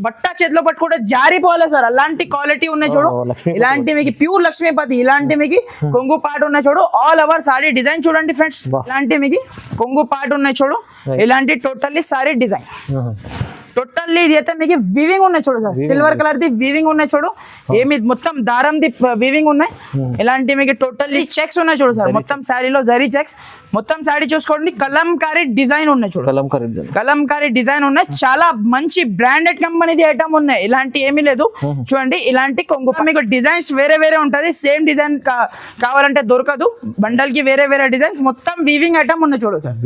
బట్ట చేతిలో పట్టుకుంటే జారిపోలే సార్, అలాంటి క్వాలిటీ ఉన్నాయి చూడు. ఇలాంటి మీకు ప్యూర్ లక్ష్మీపతి, ఇలాంటి మీకు కొంగు పాటు ఉన్నాయి చూడు. ఆల్ ఓవర్ సారీ డిజైన్ చూడండి ఫ్రెండ్స్, ఇలాంటి మీకు కొంగు పాటు ఉన్నాయి చూడు. ఇలాంటి టోటల్లీ సారీ డిజైన్, టోటల్లీ ఇది అయితే మీకు వీవింగ్ ఉన్నాయి చూడు sir. Silver colour the weaving ఉన్నాయి చూడు. ఏమి మొత్తం దారం ది వీవింగ్ ఉన్నాయి. ఇలాంటి మీకు టోటల్లీ చెక్స్ ఉన్నాయి చూడు సార్. మొత్తం శారీలో జరీ చెక్స్. మొత్తం శారీ చూసుకోండి, కలంకారీ డిజైన్ ఉన్నాయి చూడు. కలంకారీ డిజైన్ ఉన్నాయి. చాలా మంచి బ్రాండెడ్ కంపెనీది ఐటమ్ ఉన్నాయి. ఇలాంటి ఏమీ లేదు చూడండి. ఇలాంటి కొంగు మీకు డిజైన్స్ వేరే వేరే ఉంటది. సేమ్ డిజైన్ కావాలంటే దొరకదు. బండల్ కి వేరే వేరే డిజైన్స్. మొత్తం వీవింగ్ ఐటమ్ ఉన్నాయి చూడు సార్.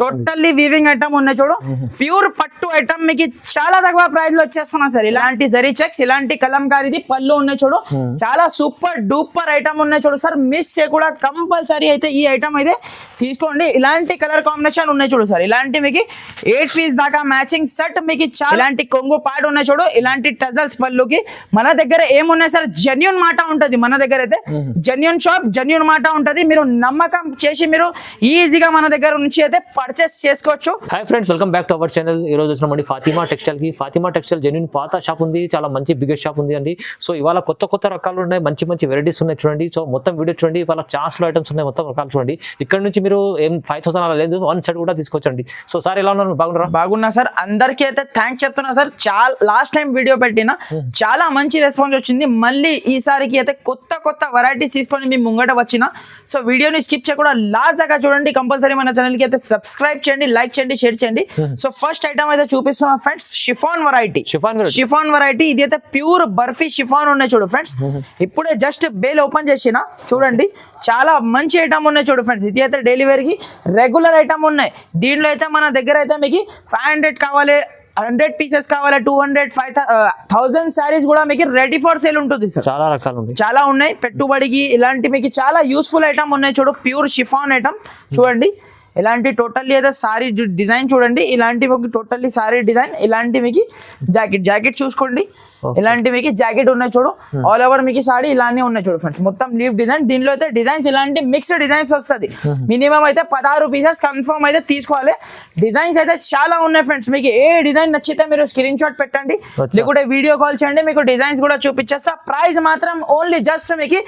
టోటల్లీ వీవింగ్ ఐటమ్ ఉన్నాయి చూడు. ప్యూర్ పట్టు ఐటమ్ మీకు చాలా తక్కువ ప్రైస్ లో వచ్చేస్తున్నా సార్. ఇలాంటి జరీ చెక్స్, ఇలాంటి కలంకారీది పళ్ళు ఉన్నాయి చూడు. చాలా సూపర్ డూపర్ ఐటమ్ ఉన్నాయి చూడు సార్. మిస్ చేయకుండా కంపల్సరీ అయితే ఈ ఐటమ్ అయితే తీసుకోండి. ఇలాంటి కలర్ కాంబినేషన్ ఉన్నాయి చూడు సార్. ఇలాంటి మీకు 8 పీస్ దాకా మ్యాచింగ్ సెట్ మీకు చాలా. ఇలాంటి కొంగు పాడు ఉన్నాయి చూడు. ఇలాంటి టజల్స్ పళ్ళుకి మన దగ్గర ఏమున్నాయి సార్, జెన్యూన్ మాట ఉంటది. మన దగ్గర అయితే జెన్యూన్ షాప్, జెన్యూన్ మాట ఉంటది. మీరు నమ్మకం చేసి మీరు ఈజీగా మన దగ్గర నుంచి అయితే పర్చేస్ చేసుకోవచ్చు. Hi friends, welcome back to our channel. ఈ రోజు వచ్చినామండి ఫాతిమా టెక్స్టైల్ కి. ఫాతిమా టెక్స్టైల్ జెన్యూన్ పాత షాప్ ఉంది, చాలా మంచి బిగ్గెస్ట్ షాప్ ఉంది అండి. సో ఇవాళ కొత్త రకాలు ఉన్నాయి, మంచి మంచి వెరైటీస్ ఉన్నాయి చూడండి. సో మొత్తం వీడియో చూడండి. ఇవాళ ఛాన్స్ లో ఐటమ్స్ ఉన్నాయి, మొత్తం రకాలు చూడండి. ఇక్కడ నుంచి మీరు ఏం 5,000 అలా లేదు, 1 సెట్ కూడా తీసుకోవచ్చండి. సో సార్ ఎలా ఉన్నారు, బాగున్నారా? బాగున్నా సార్. అందరికీ అయితే థ్యాంక్స్ చెప్తున్నా సార్. చాలా లాస్ట్ టైం వీడియో పెట్టిన చాలా మంచి రెస్పాన్స్ వచ్చింది. మళ్ళీ ఈసారికి అయితే కొత్త వెరైటీస్ తీసుకొని మీ ముంగట వచ్చిన. సో వీడియోని స్కిప్ చేయకుండా లాస్ట్ దాకా చూడండి. కంపల్సరీ మన ఛానల్ కి అయితే సబ్స్క్రైబ్ చేయండి, లైక్ చేయండి, షేర్ చేయండి. సో ఫస్ట్ ఐటమ్ అయితే చూపిస్తున్నా ఫ్రెండ్స్, షిఫాన్ వెరైటీ. ఇది అయితే ప్యూర్ బర్ఫీ షిఫాన్ ఉన్నాయి చూడు ఫ్రెండ్స్. ఇప్పుడే జస్ట్ బేల్ ఓపెన్ చేసిన చూడండి. చాలా మంచి ఐటమ్ ఉన్నాయి చూడు ఫ్రెండ్స్. ఇది అయితే డైలీ వేర్ కి రెగ్యులర్ ఐటమ్ ఉన్నాయి. దీంట్లో అయితే మన దగ్గర అయితే మీకు 500 కావాలి, 100 పీసెస్ కావాలి, 200, 5,000 శారీస్ కూడా మీకు రెడీ ఫర్ సేల్ ఉంటుంది సార్. చాలా రకాలు ఉన్నాయి, చాలా ఉన్నాయి పెట్టుబడికి. ఇలాంటి మీకు చాలా యూస్ఫుల్ ఐటమ్ ఉన్నాయి చూడు. ప్యూర్ షిఫాన్ ఐటమ్ చూడండి. ఇలాంటి టోటల్లీ అయితే సారీ డిజైన్ చూడండి. ఇలాంటి మీకు టోటల్లీ సారీ డిజైన్. ఇలాంటి మీకు జాకెట్ చూసుకోండి. ఇలాంటి మీకు జాకెట్ ఉన్నాయి చూడు. ఆల్ ఓవర్ మీకు సారీ ఇలానే ఉన్నాయి చూడు ఫ్రెండ్స్. మొత్తం లీవ్ డిజైన్. దీనిలో అయితే డిజైన్స్ ఇలాంటి మిక్స్డ్ డిజైన్స్ వస్తుంది. మినిమం అయితే 16 పీసెస్ కన్ఫర్మ్ అయితే తీసుకోవాలి. డిజైన్స్ అయితే చాలా ఉన్నాయి ఫ్రెండ్స్. మీకు ఏ డిజైన్ నచ్చితే మీరు స్క్రీన్ షాట్ పెట్టండి, లేకుంటే వీడియో కాల్ చేయండి. మీకు డిజైన్స్ కూడా చూపించేస్తా. ప్రైస్ మాత్రం ఓన్లీ జస్ట్ మీకు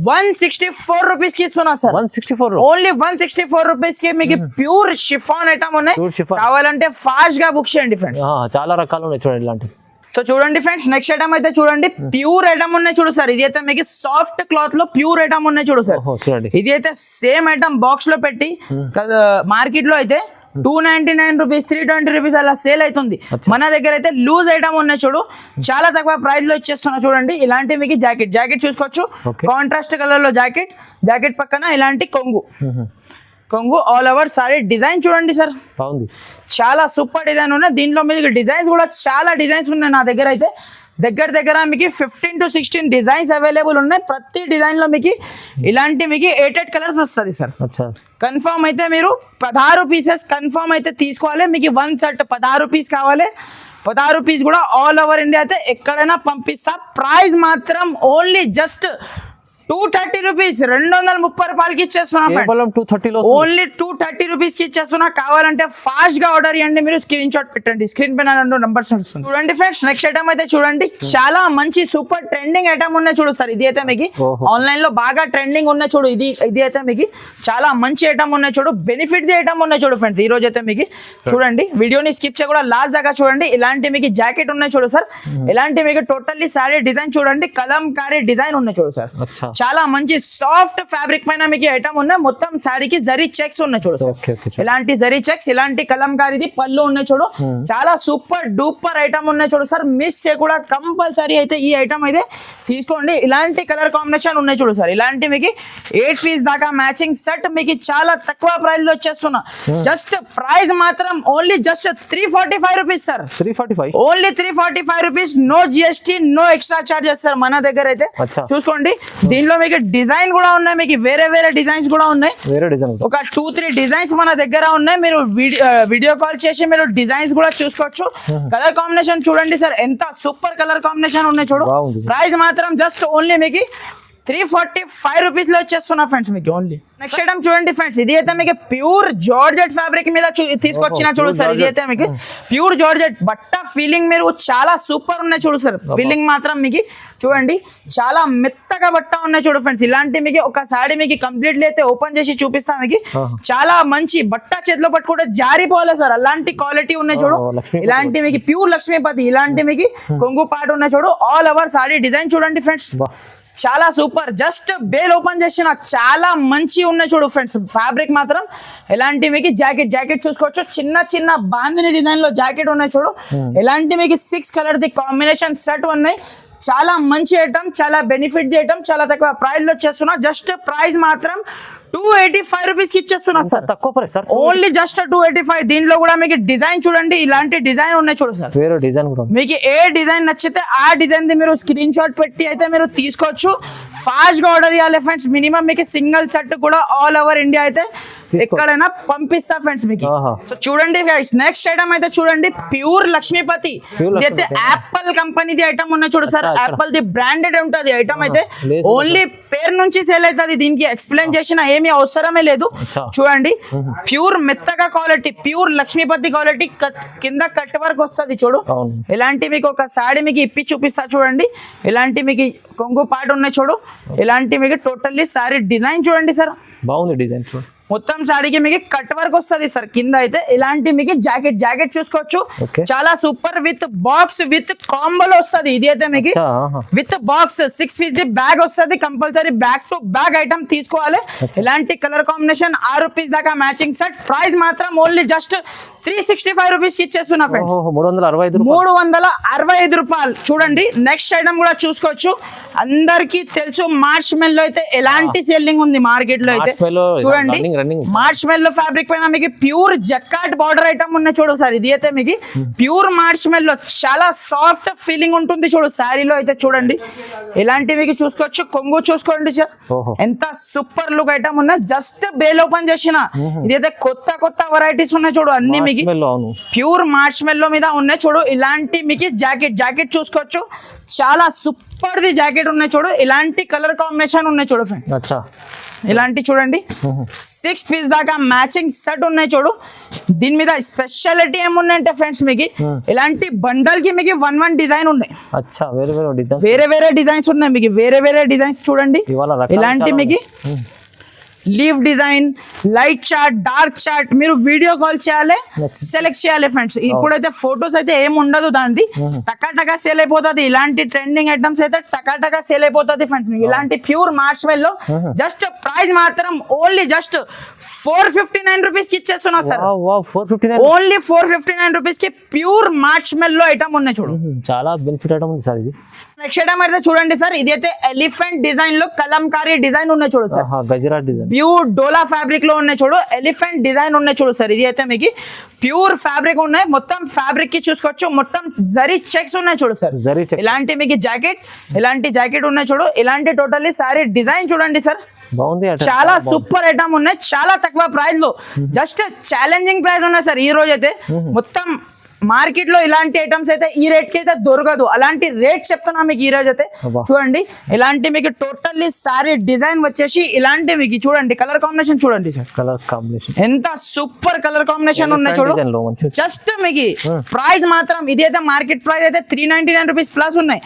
164 రూపీస్ కి ఇస్తున్నా సార్. 164, ఓన్లీ 164 రూపీస్ కి మీకు ప్యూర్ షిఫాన్ ఐటమ్ ఉన్నాయి. కావాలంటే ఫాస్ట్ గా బుక్ చేయండి ఫ్రెండ్స్. చాలా రకాలు ఉన్నాయి చూడండి ఇలాంటి. సో చూడండి ఫ్రెండ్స్, నెక్స్ట్ ఐటమ్ అయితే చూడండి. ప్యూర్ ఐటమ్ ఉన్నాయి చూడు సార్. ఇది అయితే మీకు సాఫ్ట్ క్లాత్ లో ప్యూర్ ఐటమ్ ఉన్నాయి చూడు సార్. ఇది అయితే సేమ్ ఐటమ్ బాక్స్ లో పెట్టి మార్కెట్ లో అయితే 299 రూపీస్, 320 రూపీస్ అలా సేల్ అవుతుంది. మన దగ్గర అయితే లూజ్ ఐటమ్ ఉన్నాయి చూడు. చాలా తక్కువ ప్రైస్ లో ఇచ్చేస్తున్నా చూడండి. ఇలాంటి మీకు జాకెట్ చూసుకోవచ్చు. కాంట్రాస్ట్ కలర్ లో జాకెట్ పక్కన ఇలాంటి కొంగు ఆల్ ఓవర్ సారీ డిజైన్ చూడండి సార్. బాగుంది, చాలా సూపర్ డిజైన్ ఉన్నాయి. దీంట్లో మీకు డిజైన్స్ కూడా చాలా డిజైన్స్ ఉన్నాయి నా దగ్గర అయితే. దగ్గర మీకు 15 to 16 డిజైన్స్ అవైలబుల్ ఉన్నాయి. ప్రతి డిజైన్ లో మీకు ఇలాంటి మీకు 8 కలర్స్ వస్తుంది సార్. కన్ఫర్మ్ అయితే మీరు 16 పీసెస్ కన్ఫర్మ్ అయితే తీసుకోవాలి. మీకు 1 సెట్ 16 పీస్ కావాలి. 16 పీస్ కూడా ఆల్ ఓవర్ ఇండియా అయితే ఎక్కడైనా పంపిస్తా. ప్రైస్ మాత్రం ఓన్లీ జస్ట్ 230 రూపీస్, 230 రూపాయలకి ఇచ్చేస్తున్నా. ఓన్లీ 230 రూపీస్ కి ఇచ్చేస్తున్నా. కావాలంటే ఫాస్ట్ గా ఆర్డర్ చేయండి. మీరు స్క్రీన్ షాట్ పెట్టండి. స్క్రీన్ పైన 2 నంబర్స్ వస్తుంది చూడండి ఫ్రెండ్స్. నెక్స్ట్ ఐటమ్ అయితే చూడండి. చాలా మంచి సూపర్ ట్రెండింగ్ ఐటమ్ ఉన్నాయి చూడు సార్. ఇది అయితే మీకు ఆన్లైన్ లో బాగా ట్రెండింగ్ ఉన్నాయి చూడు. ఇది అయితే మీకు చాలా మంచి ఐటమ్ ఉన్నాయి చూడు. బెనిఫిట్ ది ఐటమ్ ఉన్నాయి చూడు ఫ్రెండ్స్. ఈ రోజు అయితే మీకు చూడండి. వీడియోని స్కిప్ చేయకుండా లాస్ట్ దాకా చూడండి. ఇలాంటి మీకు జాకెట్ ఉన్నాయి చూడు సార్. ఇలాంటి మీకు టోటల్లీ సారీ డిజైన్ చూడండి. కలంకారీ డిజైన్ ఉన్నాయి చూడు సార్. చాలా మంచి సాఫ్ట్ ఫ్యాబ్రిక్ పైన మీకు ఐటమ్ ఉన్నాయి. మొత్తం సారీకి జరీ చెక్స్ ఉన్నాయి చూడు సార్. ఇలాంటి జరీ చెక్స్, ఇలాంటి కలంకారీది పళ్ళు ఉన్నాయి చూడు. చాలా సూపర్ డూపర్ ఐటమ్ ఉన్నాయి చూడు సార్. మిస్ చేయకుండా కంపల్సరీ అయితే ఈ ఐటమ్ అయితే తీసుకోండి. ఇలాంటి కలర్ కాంబినేషన్ ఉన్నాయి చూడు సార్. ఇలాంటి మీకు 8 పీస్ దాకా మ్యాచింగ్ సెట్ మీకు చాలా తక్కువ ప్రైస్ లో వచ్చేస్తున్నా. జస్ట్ ప్రైస్ మాత్రం only just 345 rupees sir. 345, only 345 rupees. No GST, no extra charges sir మన దగ్గర అయితే. చూసుకోండి. దీనిలో మీకు డిజైన్ కూడా ఉన్నాయి. మీకు వేరే డిజైన్స్ కూడా ఉన్నాయి. ఒక 2-3 డిజైన్స్ మన దగ్గర ఉన్నాయి. మీరు వీడియో కాల్ చేసి మీరు డిజైన్స్ కూడా చూసుకోవచ్చు. కలర్ కాంబినేషన్ చూడండి సార్. ఎంత సూపర్ కలర్ కాంబినేషన్ ఉన్నాయి చూడు. ప్రైస్ మాత్రం జస్ట్ ఓన్లీ మీకు 345 రూపీస్ లో వచ్చేస్తున్నా ఫ్రెండ్స్ మీకు ఓన్లీ. నెక్స్ట్ ఐటమ్ చూడండి ఫ్రెండ్స్, ఇది అయితే మీకు ప్యూర్ జార్జెట్ ఫ్యాబ్రిక్ మీద తీసుకొచ్చిన చూడు సార్. ఇది అయితే మీకు ప్యూర్ జార్జెట్ బట్ట ఫీలింగ్ మీరు చాలా సూపర్ ఉన్నాయి చూడు సార్. ఫీలింగ్ మాత్రం మీకు చూడండి చాలా మెత్తగా బట్ట ఉన్నాయి చూడు ఫ్రెండ్స్. ఇలాంటి మీకు ఒక సారీ మీకు కంప్లీట్లీ అయితే ఓపెన్ చేసి చూపిస్తా మీకు. చాలా మంచి బట్ట చేతిలో పట్టుకుంటే జారిపోవాలి సార్, అలాంటి క్వాలిటీ ఉన్నాయి చూడు. ఇలాంటి మీకు ప్యూర్ లక్ష్మీపతి, ఇలాంటి మీకు కొంగు పాటు ఉన్నాయి చూడు. ఆల్ ఓవర్ సారీ డిజైన్ చూడండి ఫ్రెండ్స్, చాలా సూపర్. జస్ట్ బేల్ ఓపెన్ చేసిన చాలా మంచి ఉన్నాయి చూడు ఫ్రెండ్స్. ఫ్యాబ్రిక్ మాత్రం ఎలాంటి మీకు జాకెట్ చూసుకోవచ్చు. చిన్న చిన్న బాందిని డిజైన్ లో జాకెట్ ఉన్నాయి చూడు. ఎలాంటి మీకు 6 కలర్ ది కాంబినేషన్ సెట్ ఉన్నాయి. చాలా మంచి ఐటమ్, చాలా బెనిఫిట్ ది ఐటమ్, చాలా తక్కువ ప్రైస్ లో చేస్తున్నా. జస్ట్ ప్రైస్ మాత్రం 285 రూపీస్ కి ఇచ్చేస్తున్నా సార్. తక్కువ ప్రైస్ సార్, ఓన్లీ జస్ట్ 285. దీంట్లో కూడా మీకు డిజైన్ చూడండి, ఇలాంటి డిజైన్ ఉన్నాయి చూడు సార్. వేరే డిజైన్ కూడా మీకు ఏ డిజైన్ నచ్చితే ఆ డిజైన్ ది మీరు స్క్రీన్ షాట్ పెట్టి అయితే మీరు తీసుకోవచ్చు. ఫాస్ట్ గా ఆర్డర్ చేయాలి ఫ్రెండ్స్. మినిమం మీకు సింగిల్ సెట్ కూడా ఆల్ ఓవర్ ఇండియా అయితే ఎక్కడైనా పంపిస్తా ఫ్రెండ్స్ మీకు. సో చూడండి గైస్, నెక్స్ట్ ఐటమ్ అయితే చూడండి ప్యూర్ లక్ష్మీపతి. ఇదైతే యాపిల్ కంపెనీది ఐటమ్ ఉన్నాయి చూడు సార్. యాపిల్ ది బ్రాండెడ్ ఉంటది ఐటమ్ అయితే. ఓన్లీ పేరు నుంచి సేల్ అవుతుంది, దీనికి ఎక్స్ప్లెయిన్ చేసిన ఏమీ అవసరమే లేదు. చూడండి ప్యూర్ మెత్తగా క్వాలిటీ, ప్యూర్ లక్ష్మీపతి క్వాలిటీ, కింద కట్ వర్క్ వస్తుంది చూడు. ఇలాంటి మీకు ఒక సాడీ మీకు ఇప్పి చూపిస్తా చూడండి. ఇలాంటి మీకు కొంగు పాటు ఉన్నాయి చూడు. ఇలాంటి మీకు టోటల్లీ సారీ డిజైన్ చూడండి సార్. బాగుంది డిజైన్ చూడు. మొత్తం సారీకి మీకు కట్ వర్క్ వస్తుంది సార్. కింద అయితే ఇలాంటి మీకు జాకెట్ చూసుకోవచ్చు. చాలా సూపర్ విత్ బాక్స్ విత్ కాంబోలో వస్తుంది. ఇది అయితే మీకు విత్ బాక్స్ 6 పీస్ బ్యాగ్ వస్తుంది. Compulsory back to bag item తీసుకోవాలి. ఇలాంటి కలర్ కాంబినేషన్ 6 రూపీస్ దాకా మ్యాచింగ్ సెట్. ప్రైస్ మాత్రం ఓన్లీ జస్ట్ 365 రూపీస్ కి ఇచ్చేస్తున్నా ఫ్రెండ్స్. 365 రూపాయలు. చూడండి నెక్స్ట్ ఐటమ్ కూడా చూసుకోవచ్చు. అందరికి తెలుసు మార్చ్ మెల్లో అయితే ఎలాంటి సెల్లింగ్ ఉంది మార్కెట్ లో అయితే. చూడండి మార్చ్ మెల్లో ఫ్యాబ్రిక్ పైన మీకు ప్యూర్ జకాట్ బార్డర్ ఐటమ్ ఉన్నాయి చూడు సార్. ఇది అయితే మీకు ప్యూర్ మార్చ్ మెల్లో చాలా సాఫ్ట్ ఫీలింగ్ ఉంటుంది చూడు శారీలో అయితే. చూడండి ఇలాంటి మీకు చూసుకోవచ్చు. కొంగు చూసుకోండి సార్, ఎంత సూపర్ లుక్ ఐటమ్ ఉన్నాయి. జస్ట్ బేల్ ఓపెన్ చేసిన ఇదైతే కొత్త వెరైటీస్ ఉన్నాయి చూడు. అన్ని మీకు ప్యూర్ మార్చ్ మెల్లో మీద ఉన్నాయి చూడు. ఇలాంటి మీకు జాకెట్ చూసుకోవచ్చు. చాలా సూపర్ ది జాకెట్ ఉన్నాయి చూడు. ఇలాంటి కలర్ కాంబినేషన్ ఉన్నాయి చూడు ఫ్రెండ్. ఇలాంటి చూడండి 6 పీస్ దాకా మ్యాచింగ్ సెట్ ఉన్నాయి చూడు. దీని మీద స్పెషాలిటీ ఏమున్నాయంటే ఫ్రెండ్స్ మీకు ఇలాంటి బండల్ కి మీకు 1 డిజైన్ ఉన్నాయి. వేరే డిజైన్స్ ఉన్నాయి మీకు. వేరే డిజైన్స్ చూడండి. ఇలాంటి మీకు leave design, light chart, dark chart, మీరు వీడియో కాల్ చేయాలి, సెలెక్ట్ చేయాలి ఫ్రెండ్స్. ఇప్పుడైతే ఫొటోస్ అయితే ఏమి ఉండదు దానికి, టకా సేల్ అయిపోతుంది. ఇలాంటి ట్రెండింగ్ ఐటమ్స్ అయితే టకా సేల్ అయిపోతుంది ఫ్రెండ్స్. ఇలాంటి ప్యూర్ మార్చ్ మెల్లో జస్ట్ ప్రైస్ మాత్రం ఓన్లీ జస్ట్ 459 రూపీస్ కి ఇచ్చేస్తున్నా సార్. ఓన్లీ 459 రూపీస్ కి ప్యూర్ మార్చ్ మెల్లో ఐటమ్ ఉన్నాయి చూడు. చాలా బెనిఫిట్ ఐటమ్ ఉంది సార్ ఇది. నెక్స్ట్ ఐటమ్ అయితే చూడండి సార్. ఇది అయితే ఎలిఫెంట్ డిజైన్ లో కలంకారీ డిజైన్ ఉన్నాయి చూడు సార్. గజరా డిజైన్ ప్యూర్ డోలా ఫ్యాబ్రిక్ లో ఉన్నాయి చూడు. ఎలిఫెంట్ డిజైన్ ఉన్నాయి చూడు సార్. ఇది అయితే మీకు ప్యూర్ ఫ్యాబ్రిక్ ఉన్నాయి. మొత్తం ఫ్యాబ్రిక్ కి చూసుకోవచ్చు. మొత్తం జరీ చెక్స్ ఉన్నాయి చూడు సార్. ఇలాంటి మీకు ఇలాంటి జాకెట్ ఉన్నాయి చూడు. ఇలాంటి టోటల్లీ సారీ డిజైన్ చూడంండి సార్. బాగుంది, చాలా సూపర్ ఐటమ్ ఉన్నాయి. చాలా తక్కువ ప్రైస్ లో జస్ట్ ఛాలెంజింగ్ ప్రైస్ ఉన్నాయి సార్. ఈ రోజు అయితే మొత్తం మార్కెట్ లో ఇలాంటి ఐటమ్స్ అయితే ఈ రేట్ కి అయితే దొరకదు. అలాంటి రేట్ చెప్తున్నా మీకు ఈ రోజు అయితే. చూడండి ఇలాంటి మీకు టోటల్లీ సారీ డిజైన్ వచ్చేసి ఇలాంటి మీకు చూడండి కలర్ కాంబినేషన్ చూడండి సార్. కలర్ కాంబినేషన్ ఎంత సూపర్ కలర్ కాంబినేషన్ ఉన్నాయి చూడు. జస్ట్ మీకు ప్రైస్ మాత్రం ఇది అయితే మార్కెట్ ప్రైస్ అయితే 399 రూపీస్ ప్లస్ ఉన్నాయి.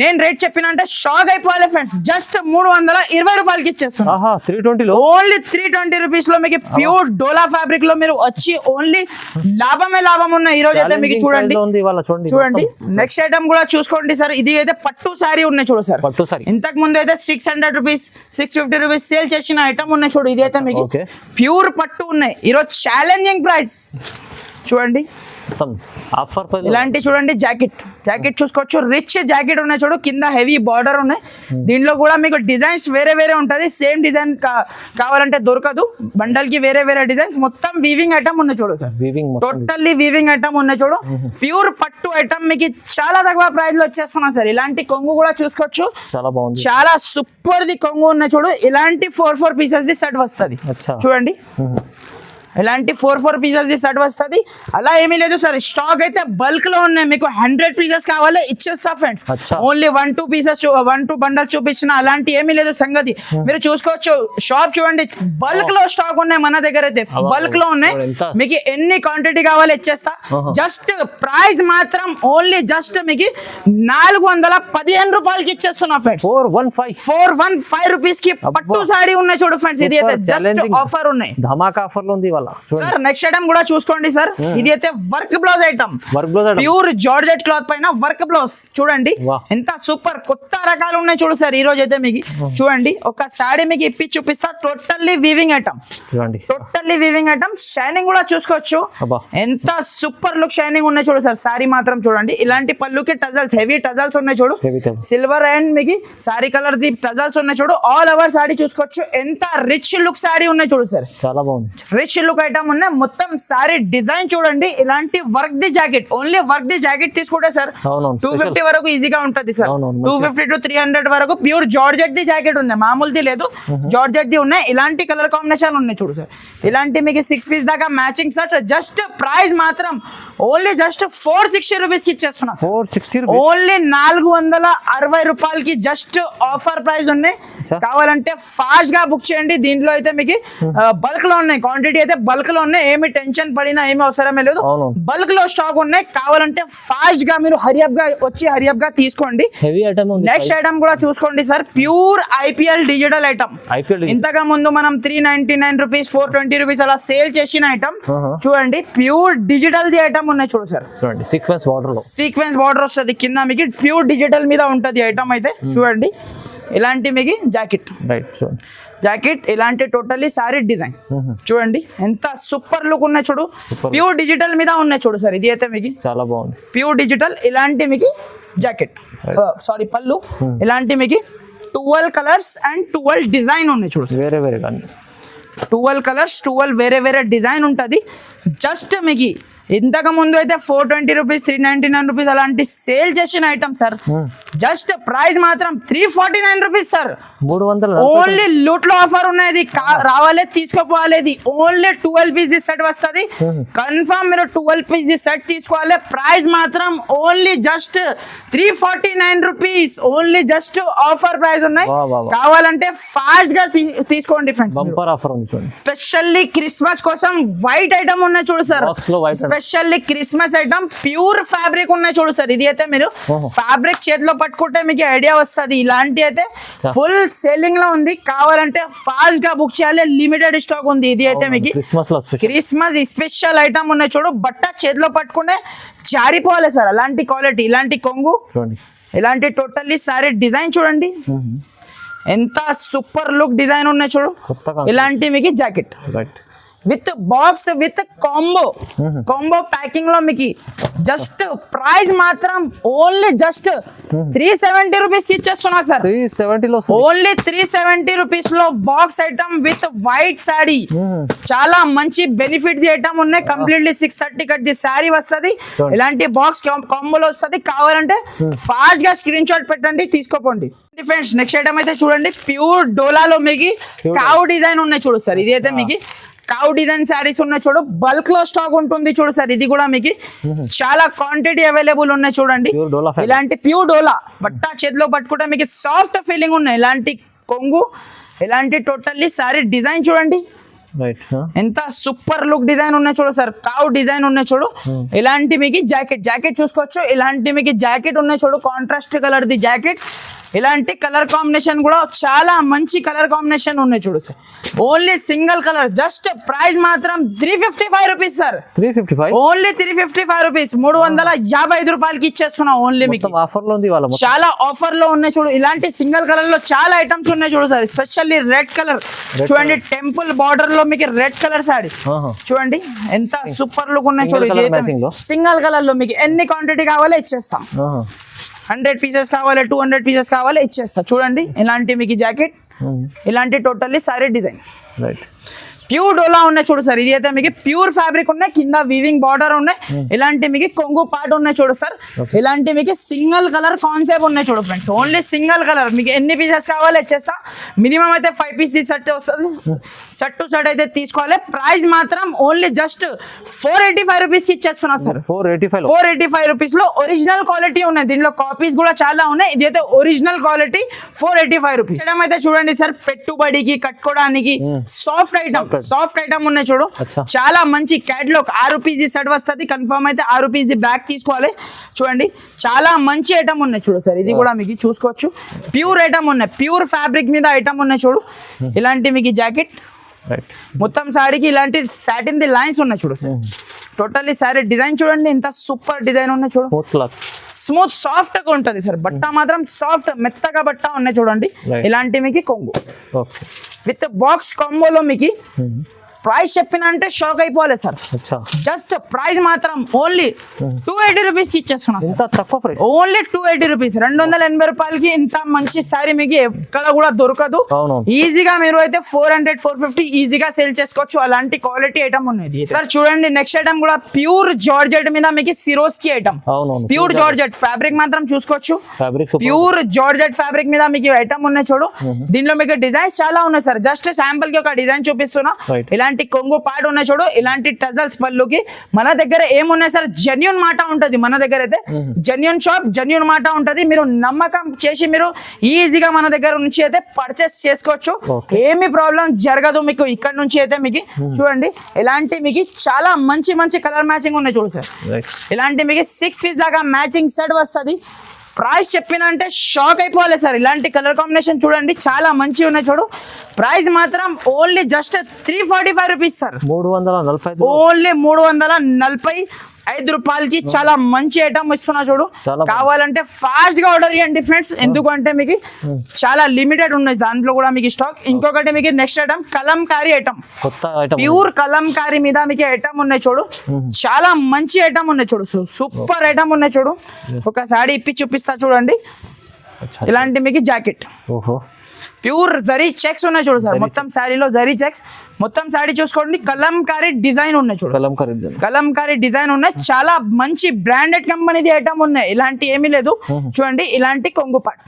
నేను రేట్ చెప్పిన అంటే షాక్ అయిపోవాలి ఫ్రెండ్స్. జస్ట్ 320 రూపాయలకి ఇచ్చేస్తున్నా. 320 లో ఓన్లీ 320 రూపీస్ లో మీకు ప్యూర్ డోలా ఫ్యాబ్రిక్ లో మీరు వచ్చి ఓన్లీ లాభం ఉన్నాయి ఈ రోజు అయితే మీకు. చూడండి నెక్స్ట్ ఐటమ్ కూడా చూసుకోండి సార్. ఇది అయితే పట్టు సారీ ఉన్నాయి చూడు సార్. పట్టు సారీ ఇంతకు ముందు అయితే 600 రూపీస్ 650 రూపీస్ సేల్ చేసిన ఐటమ్ ఉన్నాయి చూడు. ఇది అయితే మీకు ప్యూర్ పట్టు ఉన్నాయి. ఈరోజు ఛాలెంజింగ్ ప్రైస్ చూడండి. ఇలాంటి చూడండి జాకెట్ చూసుకోవచ్చు. రిచ్ జాకెట్ ఉన్నాయి చూడు. కింద హెవీ బార్డర్ ఉన్నాయి. దీంట్లో కూడా మీకు డిజైన్స్ వేరే ఉంటది. సేమ్ డిజైన్ కావాలంటే దొరకదు. బండల్ కి వేరే డిజైన్స్. మొత్తం వీవింగ్ ఐటమ్ ఉన్నాయి చూడు సార్. టోటల్లీ వీవింగ్ ఐటమ్ ఉన్నాయి చూడు. ప్యూర్ పట్టు ఐటమ్ మీకు చాలా తక్కువ ప్రైస్ లో వచ్చేస్తున్నా సార్. ఇలాంటి కొంగు కూడా చూసుకోవచ్చు. చాలా బాగుంది, చాలా సూపర్ ది కొంగు ఉన్నాయి చూడు. ఇలాంటి 4 పీసెస్ ది సెట్ వస్తుంది చూడండి. ఇలాంటి 4 పీసెస్ సెట్ వస్తుంది. అలా ఏమీ లేదు సార్, స్టాక్ అయితే బల్క్ లో ఉన్నాయి. మీకు 100 పీసెస్ కావాలి ఇచ్చేస్తా ఫ్రెండ్స్. అచ్చా. ఓన్లీ 1-2 పీసెస్ 1-2 బండల్ చూపించిన అలాంటి ఏమీ లేదు సంగతి. మీరు చూసుకోవచ్చు షాప్ చూడండి, బల్క్ లో స్టాక్ ఉన్నాయి మన దగ్గర అయితే, బల్క్ లో ఉన్నాయి. ఎంత? మీకు ఎన్ని క్వాంటిటీ కావాలి ఇచ్చేస్తా. జస్ట్ ప్రైస్ మాత్రం ఓన్లీ జస్ట్ మీకు 415 రూపాయలకి ఇచ్చేస్తున్నా ఫ్రెండ్స్. 415 రూపీస్ కి పట్టు సారీ ఉన్నాయి చూడు ఫ్రెండ్స్. ఇది అయితే జస్ట్ ఆఫర్ ఉన్నాయి, ధమాకా ఆఫర్ లో ఉంది వాళ్ళ. సార్ నెక్స్ట్ ఐటమ్ కూడా చూసుకోండి సార్. ఇది అయితే work blouse item, work blouse pure georgette cloth పైన వర్క్ బ్లౌజ్ చూడండి. వాహ్. ఎంత సూపర్ కొత్త రకాలు ఉన్నాయి చూడు సార్. ఈ రోజు అయితే మీకు చూడండి ఒక సారీ మీకు ఇప్పి చూపిస్తా. టోటల్లీ వీవింగ్ ఐటమ్, చూడండి టోటల్లీ వీవింగ్ ఐటమ్. షైనింగ్ కూడా చూసుకోవచ్చు, అబ్బా. ఎంత సూపర్ లుక్ షైనింగ్ ఉన్నాయి చూడు సార్. సారీ మాత్రం చూడండి, ఇలాంటి పళ్ళుకి టజల్స్, హెవీ టజల్స్ ఉన్నాయి చూడు. సిల్వర్ అండ్ మీకు సారీ కలర్ ది టజల్స్ ఉన్నాయి చూడు. ఆల్ ఓవర్ సారీ చూసుకోవచ్చు, ఎంత రిచ్ లుక్ సారీ ఉన్నాయి చూడు సార్. చాలా బాగుంది, రిచ్ లుక్ ఐటమ్ ఉన్నాయి. మొత్తం సారీ డిజైన్ చూడండి. ఇలాంటి work the jacket, only work the jacket తీసుకుంటే సార్ అవునవును 250 వరకు ఈజీగా ఉంటది సార్. అవునవును, 250 to 300 వరకు ప్యూర్ జార్జెట్ ది జాకెట్ ఉన్నాయి, మామూలుది లేదు, జార్జెట్ ది ఉన్నాయి. ఇలాంటి కలర్ కాంబినేషన్ ఉన్నాయి చూడు సార్. ఇలాంటి మీకు 6 పీస్ దాకా మ్యాచింగ్ సెట్. జస్ట్ ప్రైస్ మాత్రం ఓన్లీ జస్ట్ 460 రూపీస్ కి ఇచ్చేస్తున్నా. 460 ఓన్లీ 460 రూపాయలకి జస్ట్ ఆఫర్ ప్రైస్ ఉన్నాయి. కావాలంటే ఫాస్ట్ గా బుక్ చేయండి. దీంట్లో అయితే మీకు బల్క్ లో ఉన్నాయి, క్వాంటిటీ అయితే బల్క్ లో ఉన్నాయి. ఏమి టెన్షన్ పడినా ఏమి అవసరమే లేదు, బల్క్ లో స్టాక్ ఉన్నాయి. కావాలంటే ఫాస్ట్ గా మీరు హరియప్ గా వచ్చి హరియప్ గా తీసుకోండి. హెవీ ఐటమ్ ఉంది. నెక్స్ట్ ఐటమ్ కూడా చూసుకోండి sir, pure IPL digital item. ఇంతగా ముందు మనం 399 రూపీస్ 420 రూపీస్ అలా సేల్ చేసిన ఐటమ్ చూడండి. ప్యూర్ డిజిటల్ ది ఐటమ్ ఉన్నాయి చూడు సార్. చూడండి సీక్వెన్స్ బార్డర్ లో, సీక్వెన్స్ బార్డర్ వస్తుంది కింద మీకు. ప్యూర్ డిజిటల్ మీద ఉంటది ఐటమ్ అయితే చూడండి. ఇలాంటి మీకు జాకెట్, రైట్ చూడండి జాకెట్ ఇలాంటి టోటల్లీ సారీ డిజైన్ చూడండి. ఎంత సూపర్ లుక్ ఉన్నాయి చూడు. ప్యూర్ డిజిటల్ మీద ఉన్నాయి చూడు సార్. ఇది అయితే మీకు చాలా బాగుంది, ప్యూర్ డిజిటల్. ఇలాంటి మీకు జాకెట్, సారీ పళ్ళు. ఇలాంటి మీకు 12 కలర్స్ అండ్ 12 డిజైన్ ఉన్నాయి చూడు. వేరే వేరే కానీ 12 కలర్స్ 12 వేరే వేరే డిజైన్ ఉంటుంది. జస్ట్ మీకు ఇంతకు ముందు అయితే 420 రూపీస్ 399 రూపీస్ అలాంటి సేల్ చేసిన ఐటమ్ సార్. జస్ట్ ప్రైస్ మాత్రం 349 రూపీస్ సార్. 300 ఓన్లీ లూట్ లో ఆఫర్ ఉన్నది. రావాలి తీసుకోపోవాలి. ఓన్లీ 12 పీసెస్ సెట్ వస్తుంది. కన్ఫర్మ్ మీరు 12 పీసెస్ సెట్ తీసుకోవాలి. ప్రైస్ మాత్రం only just 349 rupees. Only just offer price ఉన్నాయి. కావాలంటే ఫాస్ట్ గా తీసుకోండి ఫ్రెండ్స్. బంపర్ ఆఫర్ ఉంది చూడండి. స్పెషల్లీ క్రిస్మస్ కోసం వైట్ ఐటమ్ ఉన్నాయి చూడు sir. Specially Christmas item pure fabric ఉన్నాయి చూడు సార్. ఇది అయితే మీరు ఫ్యాబ్రిక్ చేతిలో పట్టుకుంటే మీకు ఐడియా వస్తుంది. ఇలాంటి అయితే ఫుల్ సేలింగ్ లో ఉంది. కావాలంటే ఫాస్ట్ గా బుక్ చేయాలి, లిమిటెడ్ స్టాక్ ఉంది. ఇది అయితే మీకు క్రిస్మస్ స్పెషల్ ఐటమ్ ఉన్నాయి చూడు. బట్ట చేతిలో పట్టుకుంటే జారిపోవాలి సార్. అలాంటి క్వాలిటీ, ఇలాంటి కొంగు చూడండి. ఇలాంటి టోటల్లీ సారీ డిజైన్ చూడండి. ఎంత సూపర్ లుక్ డిజైన్ ఉన్నాయి చూడు. ఇలాంటి మీకు jacket with box with combo packing లో మీకు జస్ట్ ప్రైస్ మాత్రం ఓన్లీ జస్ట్ 370 రూపీస్ కి ఇచ్చేస్తున్నా సార్. 370 లో ఓన్లీ 370 రూపీస్ లో box item with white sorry. చాలా మంచి బెనిఫిట్ ది ఐటమ్ ఉన్నాయి. కంప్లీట్లీ 630 కట్ ది సారీ వస్తుంది. ఇలాంటి బాక్స్ కాంబోలో వస్తుంది. కావాలంటే ఫాస్ట్ గా స్క్రీన్ షాట్ పెట్టండి, తీసుకోపోండి ఫ్రెండ్స్. నెక్స్ట్ ఐటమ్ అయితే చూడండి, ప్యూర్ డోలాలో మీకు కావ్ డిజైన్ ఉన్నాయి చూడు సార్. ఇది అయితే మీకు కావ్ డిజైన్ శారీస్ ఉన్నాయి చూడు. బల్క్ లో స్టాక్ ఉంటుంది చూడు సార్. ఇది కూడా మీకు చాలా క్వాంటిటీ అవైలబుల్ ఉన్నాయి చూడండి. ఇలాంటి ప్యూర్ డోలా బట్ట చేతిలో పట్టుకుంటే మీకు సాఫ్ట్ ఫీలింగ్ ఉన్నాయి. ఇలాంటి కొంగు, ఇలాంటి టోటల్లీ సారీ డిజైన్ చూడండి. ఎంత సూపర్ లుక్ డిజైన్ ఉన్నాయి చూడు సార్. కావ్ డిజైన్ ఉన్నాయి చూడు. ఇలాంటి మీకు జాకెట్ చూసుకోవచ్చు. ఇలాంటి మీకు జాకెట్ ఉన్నాయి చూడు. Contrast colour the jacket. ఇలాంటి కలర్ కాంబినేషన్ కూడా చాలా మంచి కలర్ కాంబినేషన్ ఉన్నాయి చూడు sir. Only single colour. Just price మాత్రం 355 రూపీస్ సార్. 355 only 355 rupees. 355 రూపాయలకి ఇచ్చేస్తున్నా. ఓన్లీ మీకు ఆఫర్ లో ఉంది వాళ్ళ. చాలా ఆఫర్ లో ఉన్నాయి చూడు. ఇలాంటి సింగిల్ కలర్ లో చాలా ఐటమ్స్ ఉన్నాయి చూడు సార్. స్పెషల్లీ రెడ్ కలర్ చూడండి. టెంపుల్ బార్డర్ లో మీకు రెడ్ కలర్ సారీ చూడండి. ఎంత సూపర్ లుక్ ఉన్నాయి చూడు. సింగిల్ కలర్ లో మీకు ఎన్ని క్వాంటిటీ కావాలో ఇచ్చేస్తాం. 100 పీసెస్ కావాలి, 200 పీసెస్ కావాలి ఇచ్చేస్తా చూడండి. ఇలాంటి మీకు జాకెట్, ఇలాంటి టోటల్లీ సారీ డిజైన్. ప్యూర్ డోలా ఉన్నాయి చూడు సార్. ఇది అయితే మీకు ప్యూర్ ఫ్యాబ్రిక్ ఉన్నాయి, కింద వీవింగ్ బార్డర్ ఉన్నాయి. ఇలాంటి మీకు కొంగు పార్ట్ ఉన్నాయి చూడు సార్. ఇలాంటి మీకు సింగిల్ కలర్ కాన్సెప్ట్ ఉన్నాయి చూడు ఫ్రెండ్స్. Only single colour. మీకు ఎన్ని పీసెస్ కావాలి ఇచ్చేస్తా. మినిమం అయితే 5 పీస్ సెట్ వస్తుంది. సెట్ టు సెట్ అయితే తీసుకోవాలి. ప్రైస్ మాత్రం ఓన్లీ జస్ట్ 485 రూపీస్ కి ఇచ్చేస్తున్నా సార్. 485 రూపీస్ లో ఒరిజినల్ క్వాలిటీ ఉన్నాయి. దీనిలో కాపీస్ కూడా చాలా ఉన్నాయి. ఇది అయితే ఒరిజినల్ క్వాలిటీ 485 రూపీస్. అయితే చూడండి సార్, పెట్టుబడికి కట్టుకోవడానికి సాఫ్ట్ ఐటమ్ ఉన్నాయి చూడు. చాలా మంచి క్యాటలాగ్. 6 పీస్ సెట్ వస్తుంది కన్ఫర్మ్ అయితే. 6 పీస్ బ్యాగ్ తీసుకోవాలి. చూడండి చాలా మంచి ఐటమ్ ఉన్నాయి చూడు సార్. ఇది కూడా మీకు చూసుకోవచ్చు. ప్యూర్ ఐటమ్ ఉన్నాయి, ప్యూర్ ఫ్యాబ్రిక్ మీద ఐటమ్ ఉన్నాయి చూడు. ఇలాంటి మీకు జాకెట్ మొత్తం సారీకి ఇలాంటి సాటిన్ ది లైన్స్ ఉన్నాయి చూడు సార్. టోటల్లీ సారీ డిజైన్ చూడండి ఎంత సూపర్ డిజైన్ ఉన్నాయి చూడు. స్మూత్ సాఫ్ట్ గా ఉంటది సార్. బట్ట మాత్రం సాఫ్ట్ మెత్తగా బట్ట ఉన్నాయి చూడండి. ఇలాంటి మీకు కొంగు విత్ బాక్స్ కాంబోలో మీకు ప్రైస్ చెప్పిన అంటే షాక్ అయిపోవాలి సార్. జస్ట్ ప్రైస్ మాత్రం ఓన్లీ 280 రూపీస్ కి ఇచ్చేస్తున్నా. ఇంత తక్కువ ప్రైస్, ఓన్లీ 280 రూపీస్. 280 రూపాయలకి ఇంత మంచి సారీ మీకు ఎక్కడ కూడా దొరకదు. ఈజీగా మీరు అయితే 400 450 ఈజీగా సేల్ చేసుకోవచ్చు. అలాంటి క్వాలిటీ ఐటమ్ ఉన్నది సార్. చూడండి నెక్స్ట్ ఐటమ్ కూడా ప్యూర్ జార్జెట్ మీద మీకు Swarovski item. Pure georgette fabric మాత్రం చూసుకోవచ్చు. ప్యూర్ జార్జెట్ ఫ్యాబ్రిక్ మీద మీకు ఐటమ్ ఉన్నాయి చూడు. దీనిలో మీకు డిజైన్స్ చాలా ఉన్నాయి సార్. జస్ట్ శాంపుల్ కి ఒక డిజైన్ చూపిస్తున్నా. ఇలాంటి కొంగు పార్ట్ ఉన్నాయి చూడు. ఇలాంటి టజల్స్ పళ్ళుకి మన దగ్గర ఏమున్నాయి సార్, జెన్యూన్ మాట ఉంటది. మన దగ్గర అయితే జెన్యూన్ షాప్, జెన్యూన్ మాట ఉంటది. మీరు నమ్మకం చేసి మీరు ఈజీగా మన దగ్గర నుంచి అయితే పర్చేస్ చేసుకోవచ్చు. ఏమి ప్రాబ్లం జరగదు మీకు. ఇక్కడ నుంచి అయితే మీకు చూడండి ఇలాంటి మీకు చాలా మంచి మంచి కలర్ మ్యాచింగ్ ఉన్నాయి చూడు సార్. ఇలాంటి మీకు 6 పీస్ దాకా మ్యాచింగ్ సెట్ వస్తుంది. ప్రైస్ చెప్పినంటే షాక్ అయిపోవాలి సార్. ఇలాంటి కలర్ కాంబినేషన్ చూడండి చాలా మంచి ఉన్నాయి చూడు. ప్రైస్ మాత్రం only just 345 rupees sir. 340. Only 345 రూపాయలకి చాలా మంచి ఐటమ్ ఇస్తున్నా చూడు. కావాలంటే ఫాస్ట్ గా ఆర్డర్ చేయండి ఫ్రెండ్స్. ఎందుకంటే మీకు చాలా లిమిటెడ్ ఉన్నాయి దాంట్లో కూడా మీకు స్టాక్. ఇంకొకటి మీకు next item Kalamkari item. Pure Kalamkari మీద మీకు ఐటమ్ ఉన్నాయి చూడు. చాలా మంచి ఐటమ్ ఉన్నాయి చూడు. సూపర్ ఐటమ్ ఉన్నాయి చూడు. ఒక సారీ ఇప్పి చూపిస్తా చూడండి. ఇలాంటి మీకు జాకెట్ ప్యూర్ జరీ చెక్స్ ఉన్నాయి చూడు సార్. మొత్తం శారీలో జరీ చెక్స్. మొత్తం శారీ చూసుకోండి. కలంకారీ డిజైన్ ఉన్నాయి చూడు. కలంకారీ డిజైన్ ఉన్నాయి. చాలా మంచి బ్రాండెడ్ కంపెనీది ఐటమ్ ఉన్నాయి. ఇలాంటి ఏమీ లేదు చూడండి. ఇలాంటి కొంగు పాట్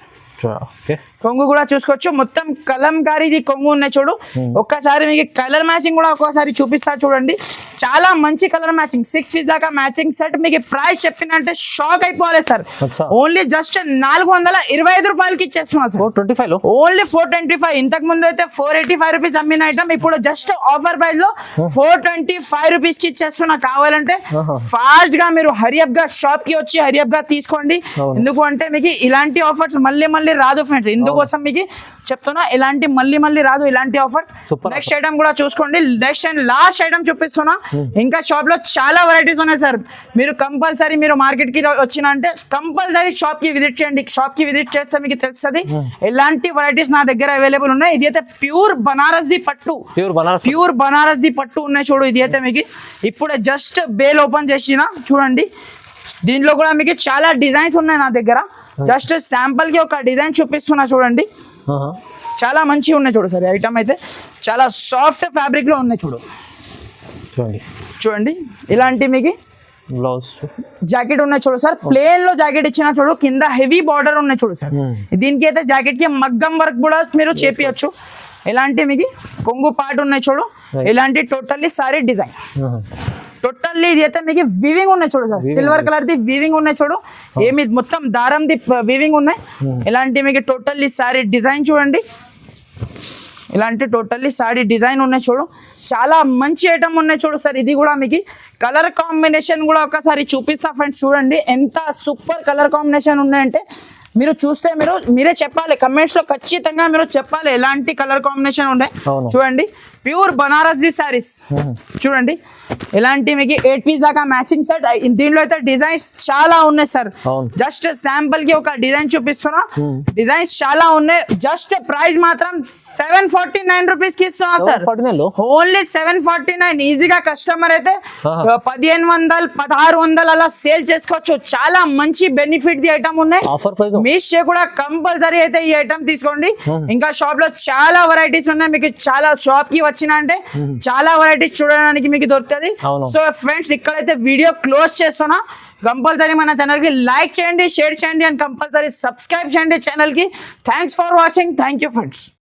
కొంగు కూడా చూసుకోవచ్చు. మొత్తం కలంకారీది కొంగు ఉన్నాయి చూడు. ఒక్కసారి మీకు కలర్ మ్యాచింగ్ కూడా ఒక్కసారి చూపిస్తా చూడండి. చాలా మంచి కలర్ మ్యాచింగ్ 6 పీస్ దాకా మ్యాచింగ్ సెట్. మీకు ప్రైస్ చెప్పినంటే షాక్ అయిపోవాలి సార్. ఓన్లీ జస్ట్ 425 రూపాయలకి ఇచ్చేస్తున్నా సార్. 425 ఓన్లీ 425. ఇంతకు ముందు అయితే 485 రూపీస్ అమ్మిన ఐటమ్ ఇప్పుడు జస్ట్ ఆఫర్ ప్రైస్ లో 425 రూపీస్ కి ఇచ్చేస్తున్నా. కావాలంటే ఫాస్ట్ గా మీరు హరియప్ గా షాప్ కి వచ్చి హరియప్ గా తీసుకోండి. ఎందుకు అంటే మీకు ఇలాంటి ఆఫర్స్ మళ్ళీ రాదు ఫ్రెండ్స్. ఇందుకోసం మీకు చెప్తున్నా. ఇలాంటి మళ్ళీ రాదు ఇలాంటి ఆఫర్. నెక్స్ట్ ఐటమ్ కూడా చూసుకోండి. నెక్స్ట్ అండ్ లాస్ట్ ఐటమ్ చూపిస్తున్నా. ఇంకా షాప్ లో చాలా వెరైటీస్ ఉన్నాయి సార్. మీరు కంపల్సరీ మీరు మార్కెట్ కి వచ్చిన అంటే కంపల్సరీ షాప్ కి విజిట్ చేయండి. షాప్ కి విజిట్ చేస్తే మీకు తెలుస్తుంది ఎలాంటి వెరైటీస్ నా దగ్గర అవైలబుల్ ఉన్నాయి. ఇది అయితే ప్యూర్ బనారస్ది పట్టు. ప్యూర్ బనారస్ది పట్టు ఉన్నాయి చూడు. ఇది అయితే మీకు ఇప్పుడే జస్ట్ బేల్ ఓపెన్ చేసిన చూడండి. దీంట్లో కూడా మీకు చాలా డిజైన్స్ ఉన్నాయి నా దగ్గర. జస్ట్ శాంపుల్ కి ఒక డిజైన్ చూపిస్తున్నా చూడండి. చాలా మంచిగా ఉన్నాయి చూడు సార్. ఐటమ్ అయితే చాలా సాఫ్ట్ ఫ్యాబ్రిక్ లో ఉన్నాయి చూడు. చూడండి ఇలాంటి మీకు బ్లౌజ్ జాకెట్ ఉన్నాయి చూడు సార్. ప్లేన్ లో జాకెట్ ఇచ్చిన చూడు. కింద హెవీ బార్డర్ ఉన్నాయి చూడు సార్. దీనికి అయితే జాకెట్ కి మగ్గం వర్క్ కూడా మీరు చేపియచ్చు. ఇలాంటి మీకు కొంగు పార్ట్ ఉన్నాయి చూడు. ఇలాంటి టోటల్లీ సారీ డిజైన్. టోటల్లీ ఇది అయితే మీకు వీవింగ్ ఉన్నాయి చూడు sir. Silver colour the weaving ఉన్నాయి చూడు. ఏమి మొత్తం దారంది వీవింగ్ ఉన్నాయి. ఇలాంటి మీకు టోటల్లీ సారీ డిజైన్ చూడండి. ఇలాంటి టోటల్లీ సారీ డిజైన్ ఉన్నాయి చూడు. చాలా మంచి ఐటమ్ ఉన్నాయి చూడు సార్. ఇది కూడా మీకు కలర్ కాంబినేషన్ కూడా ఒకసారి చూపిస్తా ఫ్రెండ్స్. చూడండి ఎంత సూపర్ కలర్ కాంబినేషన్ ఉన్నాయంటే మీరు చూస్తే మీరే చెప్పాలి కమెంట్స్ లో. ఖచ్చితంగా మీరు చెప్పాలి ఎలాంటి కలర్ కాంబినేషన్ ఉన్నాయి. చూడండి ప్యూర్ బనారస్ది సారీస్ చూడండి. ఇలాంటి మీకు 8 పీస్ దాకా మ్యాచింగ్ సెట్. దీంట్లో అయితే డిజైన్స్ చాలా ఉన్నాయి సార్. జస్ట్ శాంపుల్ కి ఒక డిజైన్ చూపిస్తున్నా. డిజైన్స్ చాలా ఉన్నాయి. జస్ట్ ప్రైస్ మాత్రం 749 రూపీస్ కి ఇస్తున్నా సార్. ఓన్లీ 749. ఈజీగా కస్టమర్ అయితే 1500 1600 అలా సేల్ చేసుకోవచ్చు. చాలా మంచి బెనిఫిట్ ది ఐటమ్ ఉన్నాయి. మిస్ కూడా కంపల్సరీ అయితే ఈ ఐటమ్ తీసుకోండి. ఇంకా షాప్ లో చాలా వెరైటీస్ ఉన్నాయి. మీకు చాలా షాప్ కి వచ్చిన అంటే చాలా వెరైటీస్ చూడడానికి మీకు దొరుకుతుంది. అవును. సో ఫ్రెండ్స్ ఇక్కడైతే వీడియో క్లోజ్ చేస్తున్నా. కంపల్సరీ మన ఛానల్ కి లైక్ చేయండి, షేర్ చేయండి అండ్ కంపల్సరీ సబ్స్క్రైబ్ చేయండి ఛానల్ కి. Thanks for watching. Thank you friends.